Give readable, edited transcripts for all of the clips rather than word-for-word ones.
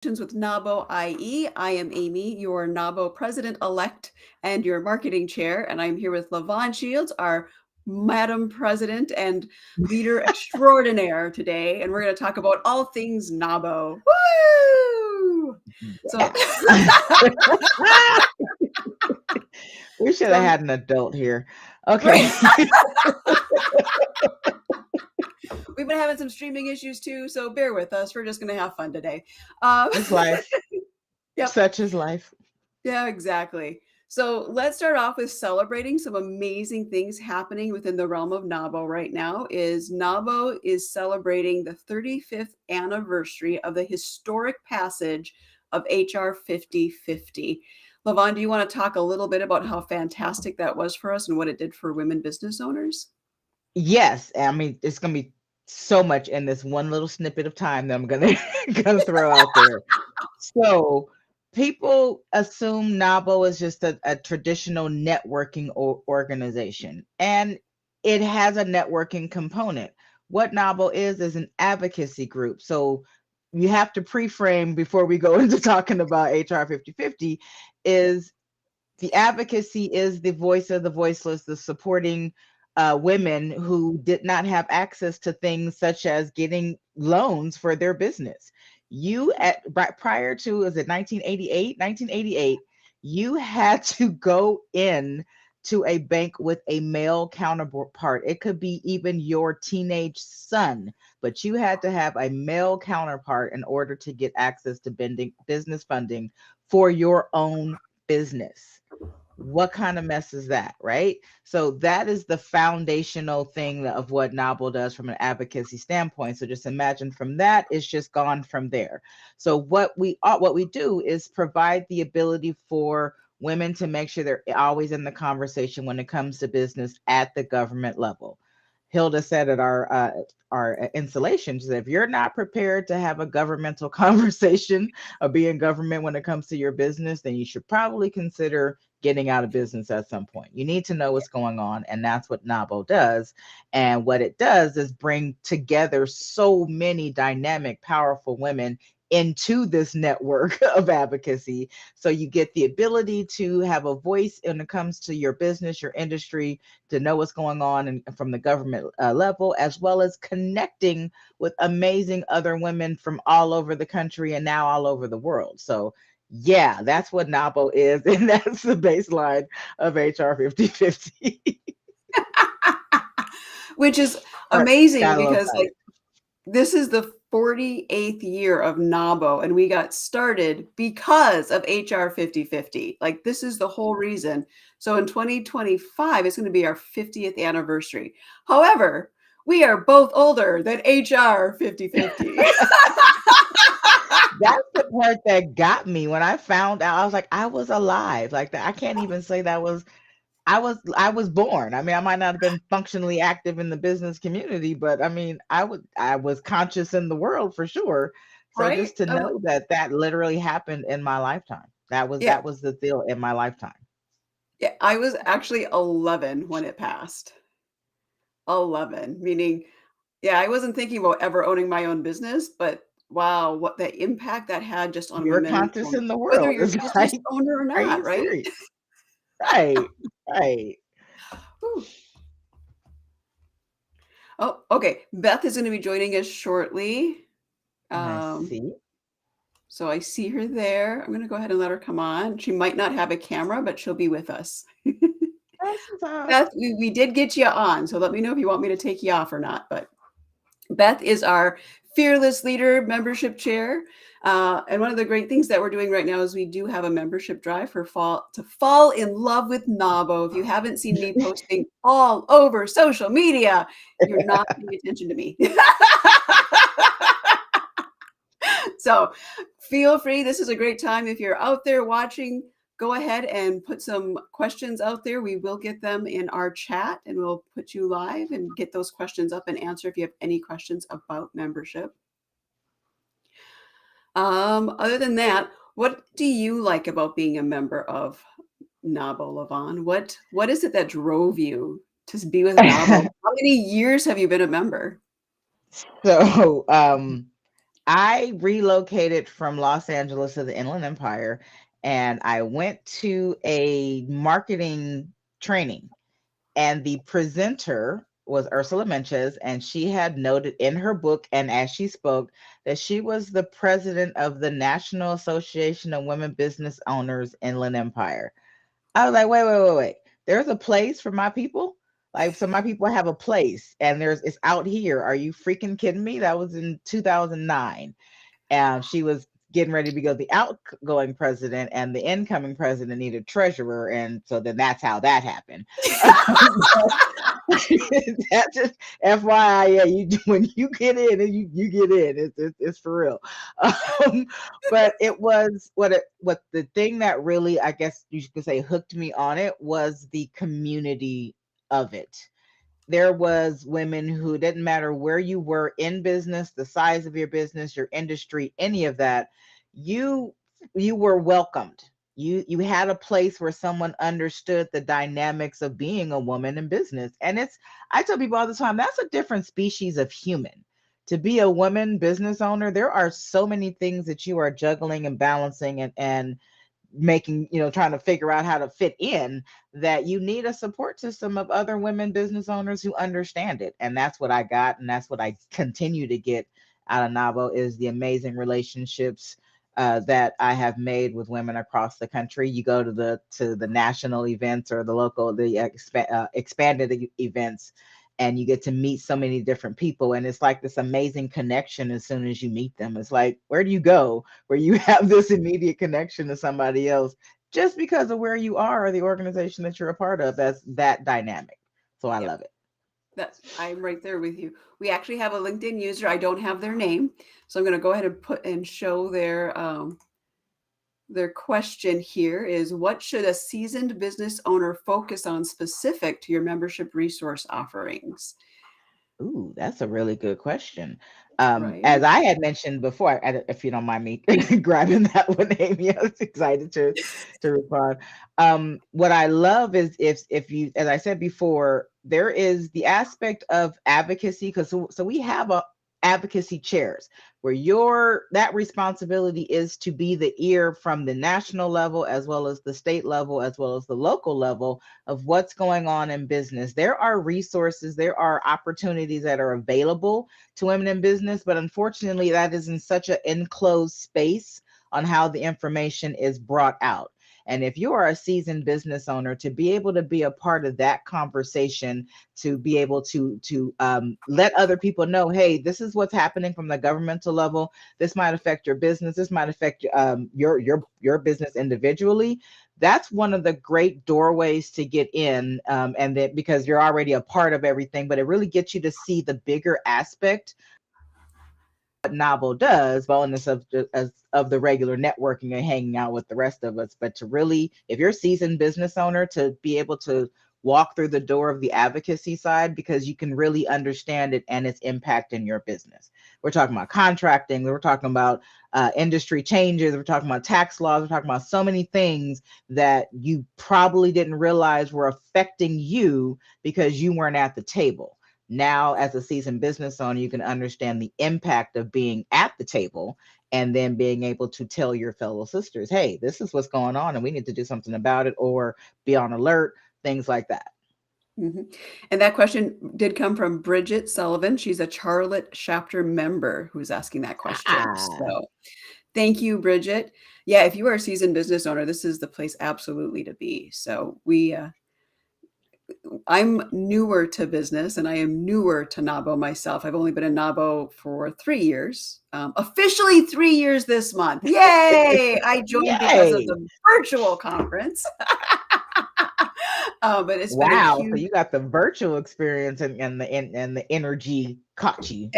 with NAWBO-IE. I am Amy, your NAWBO President-elect and your Marketing Chair, and I'm here with LaVon Shields, our Madam President and Leader Extraordinaire today, and we're going to talk about all things NAWBO. Woo! So, We should have so had an adult here. Okay. we've been having some streaming issues too, so bear with us. We're just going to have fun today. It's life. Yep. Such is life. Yeah, exactly. So let's start off with celebrating some amazing things happening within the realm of NAWBO right now. Is NAWBO is celebrating the 35th anniversary of the historic passage of HR 5050. LaVon, do you want to talk a little bit about how fantastic that was for us and what it did for women business owners? Yes. I mean, it's going to be so much in this one little snippet of time that I'm going to gonna throw out there. So people assume NAWBO is just a traditional networking organization, and it has a networking component. What NAWBO is an advocacy group. So you have to pre-frame before we go into talking about HR 5050 is the advocacy is the voice of the voiceless, the supporting women who did not have access to things such as getting loans for their business. You prior to, is it 1988? 1988, you had to go in to a bank with a male counterpart. It could be even your teenage son, but you had to have a male counterpart in order to get access to business funding for your own business. What kind of mess is that, right? So that is the foundational thing of what NAWBO does from an advocacy standpoint. So just imagine from that, it's just gone from there. So what we do is provide the ability for women to make sure they're always in the conversation when it comes to business at the government level. Hilda said at our installations that if you're not prepared to have a governmental conversation of being government when it comes to your business, then you should probably consider getting out of business at some point. You need to know what's going on, and that's what NAWBO does. And what it does is bring together so many dynamic, powerful women into this network of advocacy. So you get the ability to have a voice when it comes to your business, your industry, to know what's going on and from the government level, as well as connecting with amazing other women from all over the country and now all over the world. So yeah, that's what NAWBO is, and that's the baseline of HR 5050. Which is amazing because like this is the 48th year of NAWBO, and we got started because of HR 5050. Like this is the whole reason. So in 2025, it's going to be our 50th anniversary. However, we are both older than HR 5050. That's the part that got me when I found out. I was like, I was alive. Like that, I can't even say that was I was born. I mean, I might not have been functionally active in the business community, but I mean, I was conscious in the world for sure. So Right? just to know that that literally happened in my lifetime. Yeah. That was the deal in my lifetime. Yeah. I was actually 11 when it passed. 11, meaning, yeah, I wasn't thinking about ever owning my own business, but wow, what the impact that had just on You're women, conscious in the whether world. you're a It's business like, owner or are not, you right? serious? Right, right. Whew. Oh, okay. Beth is going to be joining us shortly. I Um, see. so I see her there. I'm going to go ahead and let her come on. She might not have a camera, but she'll be with us. That's what's Beth, we did get you on, so let me know if you want me to take you off or not. But Beth is our Fearless Leader membership chair. And one of the great things that we're doing right now is we do have a membership drive for fall in love with NAWBO. If you haven't seen me posting all over social media, you're not paying attention to me. So feel free. This is a great time. If you're out there watching, go ahead and put some questions out there. We will get them in our chat and we'll put you live and get those questions up and answer if you have any questions about membership. Other than that, what do you like about being a member of NAWBO, LaVon? What is it that drove you to be with NAWBO? How many years have you been a member? So, I relocated from Los Angeles to the Inland Empire, and I went to a marketing training, and the presenter was Ursula Menches, and she had noted in her book and as she spoke that she was the president of the National Association of Women Business Owners Inland Empire. I was like, wait, wait, wait, wait. There's a place for my people? Like, so my people have a place and it's out here. Are you freaking kidding me? That was in 2009. She was getting ready to be the outgoing president, and the incoming president needed treasurer, and so then that's how that happened. That just FYI, yeah, you when you get in and you get in, it's for real. Um, but it was what the thing that really, I guess you could say, hooked me on it was the community of it. There was women who didn't matter where you were in business, the size of your business, your industry, any of that, you you were welcomed. You had a place where someone understood the dynamics of being a woman in business. And it's I tell people all the time, that's a different species of human. To be a woman business owner, there are so many things that you are juggling and balancing and making, trying to figure out how to fit in, that you need a support system of other women business owners who understand it. And that's what I got. And that's what I continue to get out of NAWBO is the amazing relationships that I have made with women across the country. You go to the national events or the local, the expanded events, and you get to meet so many different people. And it's like this amazing connection as soon as you meet them. It's like, where do you go where you have this immediate connection to somebody else just because of where you are or the organization that you're a part of? That's that dynamic. So I Yep. love it. I'm right there with you. We actually have a LinkedIn user. I don't have their name, so I'm going to go ahead and put and show their question here is what should a seasoned business owner focus on specific to your membership resource offerings? Ooh, that's a really good question. Right? As I had mentioned before, if you don't mind me grabbing that one, Amy, I was excited to respond. What I love is if you, as I said before, there is the aspect of advocacy because so we have a advocacy chairs where your that responsibility is to be the ear from the national level as well as the state level as well as the local level of what's going on in business. There are resources, there are opportunities that are available to women in business, but unfortunately, that is in such an enclosed space on how the information is brought out. And if you are a seasoned business owner, to be able to be a part of that conversation, to be able to let other people know, hey, this is what's happening from the governmental level. This might affect your business. This might affect your business individually. That's one of the great doorways to get in, and that because you're already a part of everything, but it really gets you to see the bigger aspect what NAWBO does, bonus of the regular networking and hanging out with the rest of us. But to really, if you're a seasoned business owner, to be able to walk through the door of the advocacy side because you can really understand it and its impact in your business. We're talking about contracting, we're talking about industry changes, we're talking about tax laws, we're talking about so many things that you probably didn't realize were affecting you because you weren't at the table. Now, as a seasoned business owner, you can understand the impact of being at the table and then being able to tell your fellow sisters, hey, this is what's going on and we need to do something about it or be on alert, things like that. Hmm. And that question did come from Bridget Sullivan. She's a Charlotte chapter member who's asking that question. Ah, So thank you, Bridget. Yeah, if you are a seasoned business owner, this is the place absolutely to be. So I'm newer to business and I am newer to NAWBO myself. I've only been in NAWBO for 3 years, officially 3 years this month. Yay! I joined because of yay. the virtual conference. But it's been a Wow. So huge you got the virtual experience and the energy caught you.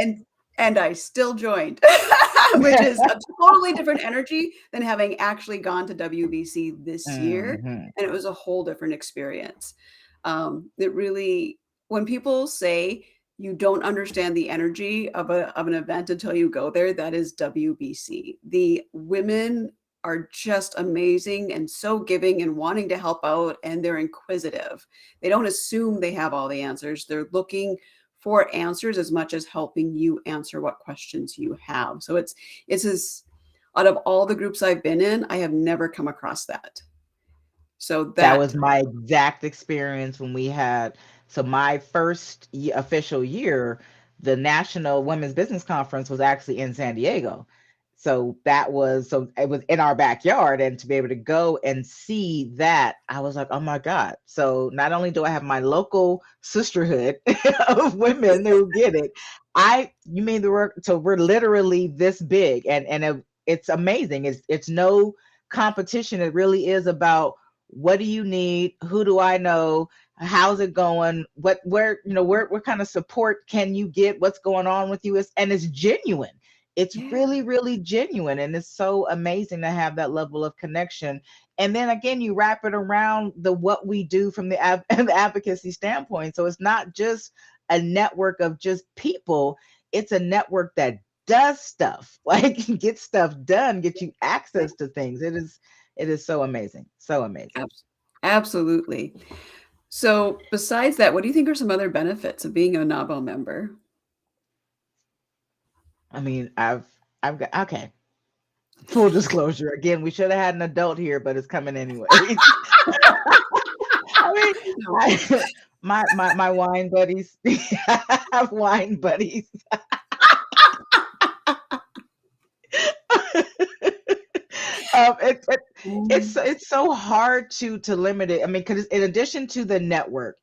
and I still joined, which is a totally different energy than having actually gone to WBC this year, Mhm. and it was a whole different experience. It really, when people say you don't understand the energy of an event until you go there, that is WBC. The women are just amazing and so giving and wanting to help out, and they're inquisitive. They don't assume they have all the answers. They're looking for answers as much as helping you answer what questions you have. So it's as out of all the groups I've been in, I have never come across that. So That that was my exact experience when we had, so my first official year, the National Women's Business Conference was actually in San Diego. So it was in our backyard, and to be able to go and see that, I was like, oh my God. So not only do I have my local sisterhood of women who get it, you mean the word, so we're literally this big, it's amazing. It's no competition. It really is about, what do you need? Who do I know? How's it going? What kind of support can you get? What's going on with you? And it's genuine. It's yeah, really, really genuine. And it's so amazing to have that level of connection. And then again, you wrap it around what we do from the the advocacy standpoint. So it's not just a network of just people, it's a network that does stuff, like get stuff done, get you access to things. It is so amazing. So amazing. absolutely. So besides that, what do you think are some other benefits of being a NAWBO member? I mean, I've got, okay. Full disclosure. Again, we should have had an adult here, but it's coming anyways. I mean, No. my wine buddies. I have wine buddies. It, it's so hard to limit it. I mean, because in addition to the network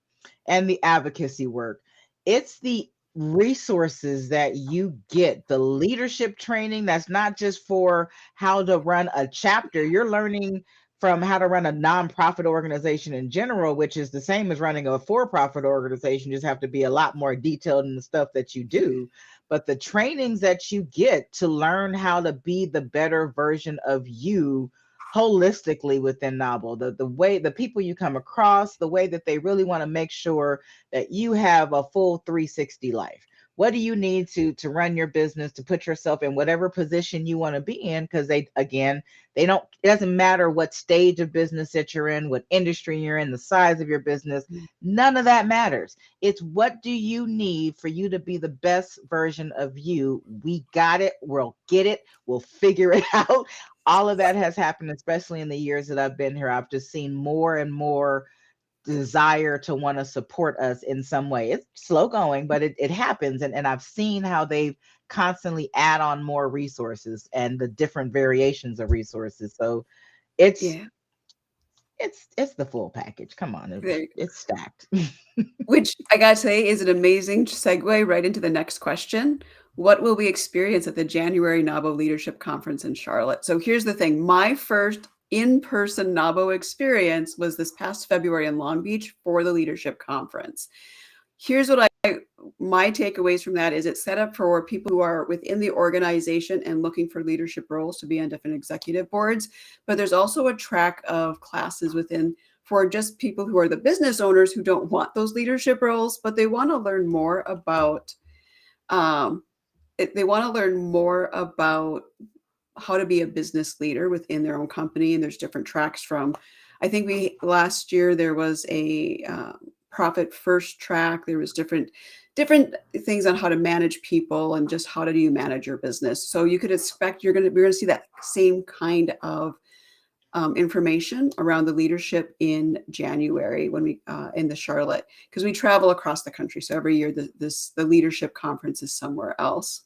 and the advocacy work, it's the resources that you get, the leadership training that's not just for how to run a chapter. You're learning from how to run a nonprofit organization in general, which is the same as running a for-profit organization, just have to be a lot more detailed in the stuff that you do. But the trainings that you get to learn how to be the better version of you holistically within NAWBO, the way the people you come across, the way that they really want to make sure that you have a full 360 life. What do you need to run your business, to put yourself in whatever position you want to be in? Because they don't, it doesn't matter what stage of business that you're in, what industry you're in, the size of your business, none of that matters. It's, what do you need for you to be the best version of you? We got it. We'll get it. We'll figure it out. All of that has happened, especially in the years that I've been here. I've just seen more and more desire to want to support us in some way. It's slow going, but it happens. And I've seen how they've constantly add on more resources and the different variations of resources. So it's Yeah. it's the full package. Come on, There you go. it's stacked. Which I gotta say is an amazing segue right into the next question. What will we experience at the January NAWBO Leadership Conference in Charlotte? So here's the thing. My first in-person NAWBO experience was this past February in Long Beach for the leadership conference. Here's what my takeaways from that is, it's set up for people who are within the organization and looking for leadership roles to be on different executive boards. But there's also a track of classes within for just people who are the business owners who don't want those leadership roles, but they want to learn more about they want to learn more about how to be a business leader within their own company. And there's different tracks from, I think last year there was a profit first track. There was different things on how to manage people and just how do you manage your business. So you could expect we're going to see that same kind of information around the leadership in January when we in the Charlotte, because we travel across the country. So every year the leadership conference is somewhere else.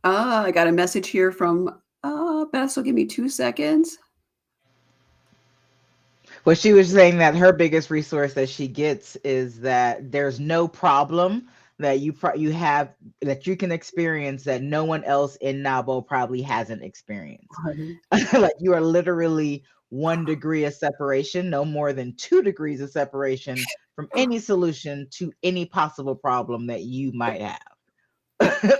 I got a message here from Beth. So give me 2 seconds. Well, she was saying that her biggest resource that she gets is that there's no problem that you have that you can experience that no one else in NAWBO probably hasn't experienced. Like, you are literally 1 degree of separation, no more than 2 degrees of separation from any solution to any possible problem that you might have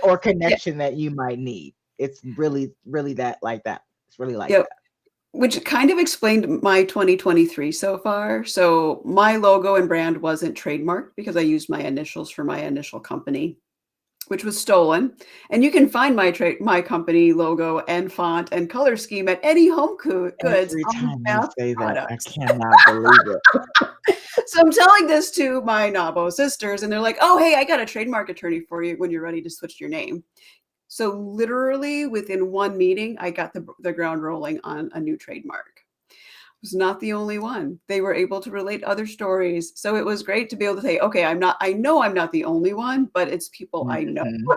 or Yeah, connection that you might need. It's really, really that like that. It's really like yeah. that. Which kind of explained my 2023 so far. So my logo and brand wasn't trademarked because I used my initials for my initial company, which was stolen. And you can find my company logo and font and color scheme at any Home Goods Every on time you Bath say that, I Products. cannot believe it. So I'm telling this to my NAWBO sisters, and they're like, "Oh, hey, I got a trademark attorney for you when you're ready to switch your name." So literally within one meeting, I got the ground rolling on a new trademark. I was not the only one. They were able to relate other stories. So it was great to be able to say, okay, I know I'm not the only one, but it's people I know. Mhm.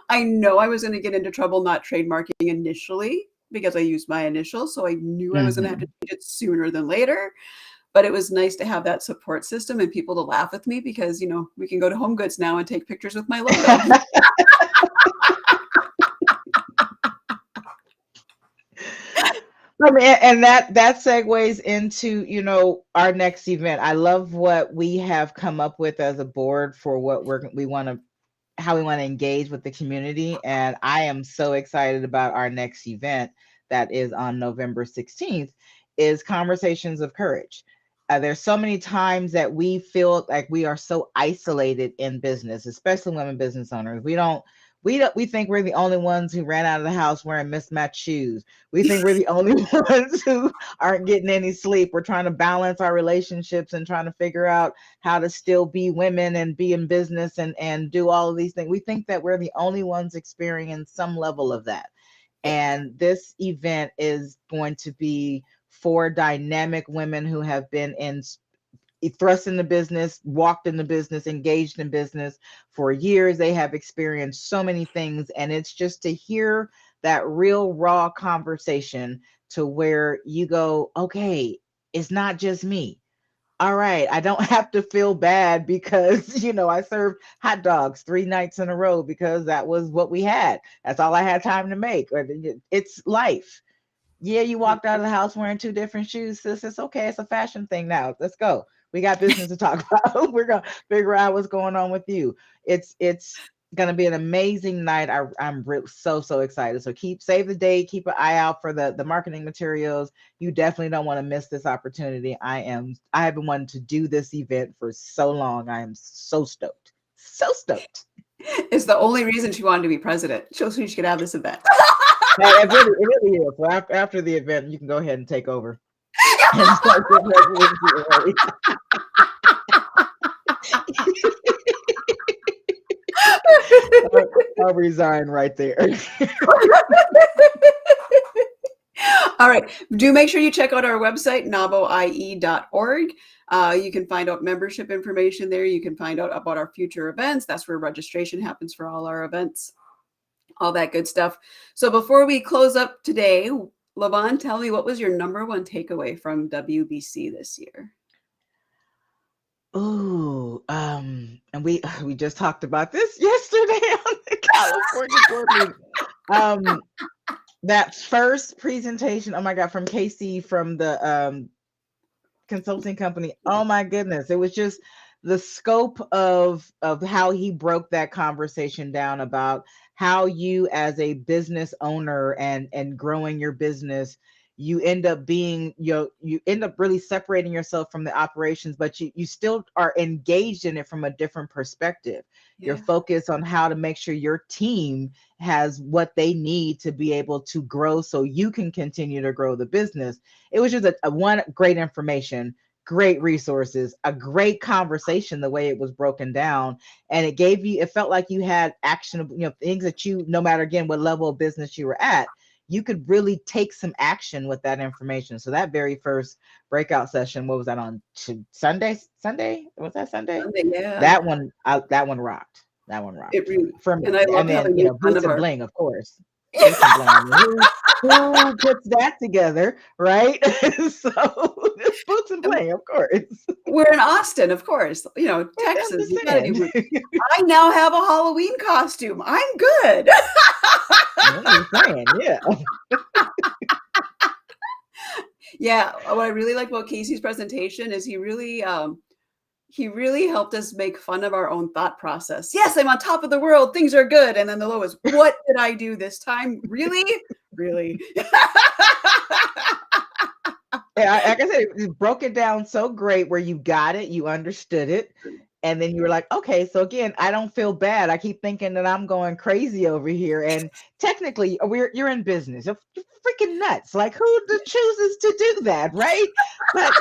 I know I was going to get into trouble not trademarking initially because I used my initials. So I knew I was going to have to Mhm. change it sooner than later. But it was nice to have that support system and people to laugh with me because, we can go to Home Goods now and take pictures with my logo. I mean, and that segues into, our next event. I love what we have come up with as a board for what we want to how we want to engage with the community. And I am so excited about our next event that is on November 16th is Conversations of Courage. There's so many times that we feel like we are so isolated in business, especially women business owners. We think we're the only ones who ran out of the house wearing mismatched shoes. We think we're the only ones who aren't getting any sleep. We're trying to balance our relationships and trying to figure out how to still be women and be in business and do all of these things. We think that we're the only ones experiencing some level of that. Yeah. And this event is going to be for dynamic women who have been thrust in the business, walked in the business, engaged in business for years. They have experienced so many things. And it's just to hear that real raw conversation to where you go, okay, it's not just me. All right, I don't have to feel bad because, I served hot dogs 3 nights in a row because that was what we had. That's all I had time to make. It's life. Yeah, you walked out of the house wearing 2 different shoes, sis. It's okay. It's a fashion thing now. Let's go. We got business to talk about. We're gonna figure out what's going on with you. It's gonna be an amazing night. I'm so excited. So save the date. Keep an eye out for the marketing materials. You definitely don't want to miss this opportunity. I have been wanting to do this event for so long. I am so stoked. So stoked. It's the only reason she wanted to be president. So she could have this event. It really is. So after the event, you can go ahead and take over and start your presidency early. I'll resign right there. All right. Do make sure you check out our website, NAWBO-IE.org. You can find out membership information there. You can find out about our future events. That's where registration happens for all our events, all that good stuff. So before we close up today, Lavon, tell me, what was your number one takeaway from WBC this year? Oh, and we just talked about this yesterday on the California board meeting. That first presentation, oh my God, from Casey from the consulting company. Oh my goodness. It was just the scope of how he broke that conversation down about how you as a business owner and growing your business, you end up being, you end up really separating yourself from the operations, but you still are engaged in it from a different perspective. You're Yeah. focused on how to make sure your team has what they need to be able to grow so you can continue to grow the business. It was just a one great information, great resources, a great conversation, the way it was broken down. And it felt like you had actionable, things that no matter again, what level of business you were at, you could really take some action with that information. So that very first breakout session, what was that on Sunday? Sunday? Was that Sunday? Sunday, yeah. That one rocked. That one It rocked really, for me. and I And loved how then, they made fun Boots of and our. Bling, of course. Boots and Bling. I mean, who puts that together, right? So Boots and Bling, of course. We're in Austin, of course. I'm Texas. just You got to saying. do. I now have a Halloween costume. I'm good. I'm just saying, yeah. Yeah, what I really like about Casey's presentation is he really helped us make fun of our own thought process. Yes, I'm on top of the world. Things are good. And then the low is, what did I do this time? Really? Really? Yeah, like I said, it broke it down so great where you got it, you understood it, And then you were like, okay, so again, I don't feel bad. I keep thinking that I'm going crazy over here. And technically, you're in business. You're freaking nuts. Like, who chooses to do that, right? But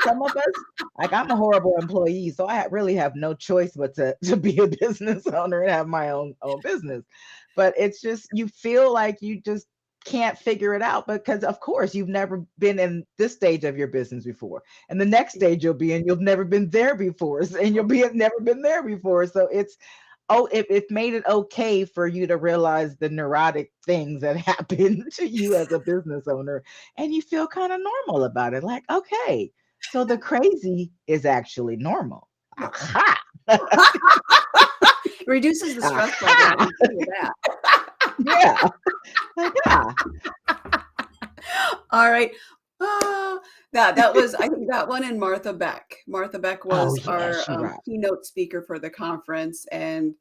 some of us, like, I'm a horrible employee, so I really have no choice but to be a business owner and have my own business. But it's just you feel like you just can't figure it out because of course you've never been in this stage of your business before, and the next stage you'll be in, you've never been there before, and you'll be never been there before. So it made it okay for you to realize the neurotic things that happen to you as a business owner, and you feel kind of normal about it, like, okay, so the crazy is actually normal. Aha. Reduces the stress level, I Aha. can tell you that. Yeah. Like, yeah. All right. That was, I think, that one and Martha Beck. Martha Beck Oh was yeah, our she rocked. keynote speaker for the conference, and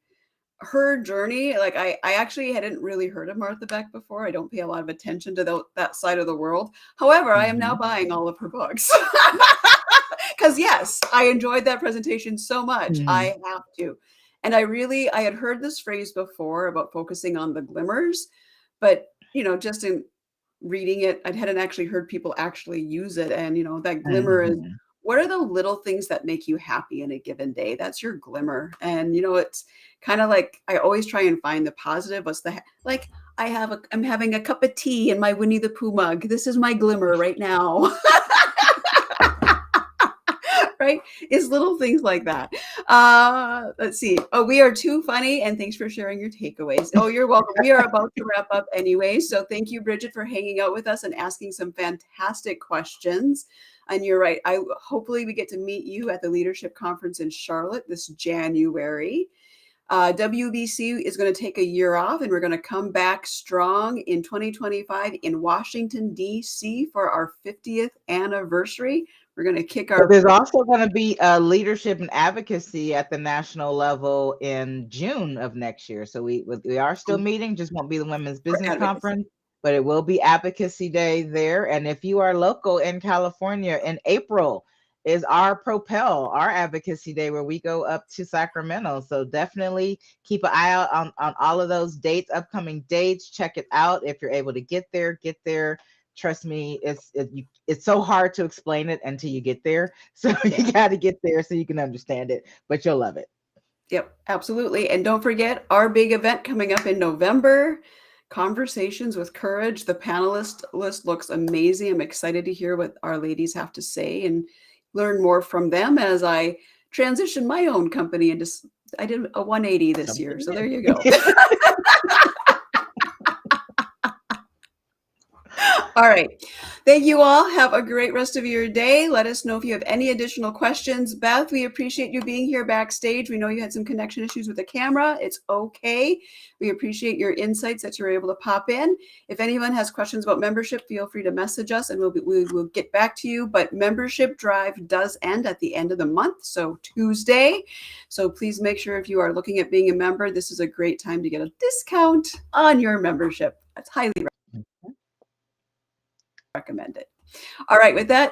her journey, like I actually hadn't really heard of Martha Beck before. I don't pay a lot of attention to that side of the world. However, I am now Mhm. buying all of her books. Because yes, I enjoyed that presentation so much. Mhm. I have to. And I had heard this phrase before about focusing on the glimmers, but just in reading it, I hadn't actually heard people actually use it. And that glimmer is, Mhm. what are the little things that make you happy in a given day? That's your glimmer. And it's kind of like I always try and find the positive. What's the like I'm having a cup of tea in my Winnie the Pooh mug. This is my glimmer right now. Right? It's little things like that. Let's see. Oh, we are too funny, and thanks for sharing your takeaways. Oh, you're welcome. We are about to wrap up anyway, so thank you, Bridget, for hanging out with us and asking some fantastic questions. And you're right. Hopefully we get to meet you at the leadership conference in Charlotte this January. WBC is going to take a year off, and we're going to come back strong in 2025 in Washington, D.C. for our 50th anniversary. We're going to kick But our there's also going to be leadership and advocacy at the national level in June of next year. So we are still meeting, just won't be the Women's for Business advocacy. Conference, but it will be Advocacy Day there. And if you are local in California, in April is our Propel, our Advocacy Day, where we go up to Sacramento. So definitely keep an eye out on all of those dates, upcoming dates. Check it out. If you're able to get there, get there. Trust me, it's so hard to explain it until you get there. So you got to get there so you can understand it, but you'll love it. Yep, absolutely. And don't forget our big event coming up in November, Conversations with Courage. The panelist list looks amazing. I'm excited to hear what our ladies have to say and learn more from them as I transition my own company into, I did a 180 this year. Something So there new. you go. All right. Thank you all. Have a great rest of your day. Let us know if you have any additional questions. Beth, we appreciate you being here backstage. We know you had some connection issues with the camera. It's okay. We appreciate your insights that you were able to pop in. If anyone has questions about membership, feel free to message us and we will get back to you. But membership drive does end at the end of the month, so Tuesday. So please make sure if you are looking at being a member, this is a great time to get a discount on your membership. That's highly recommended. All right, with that,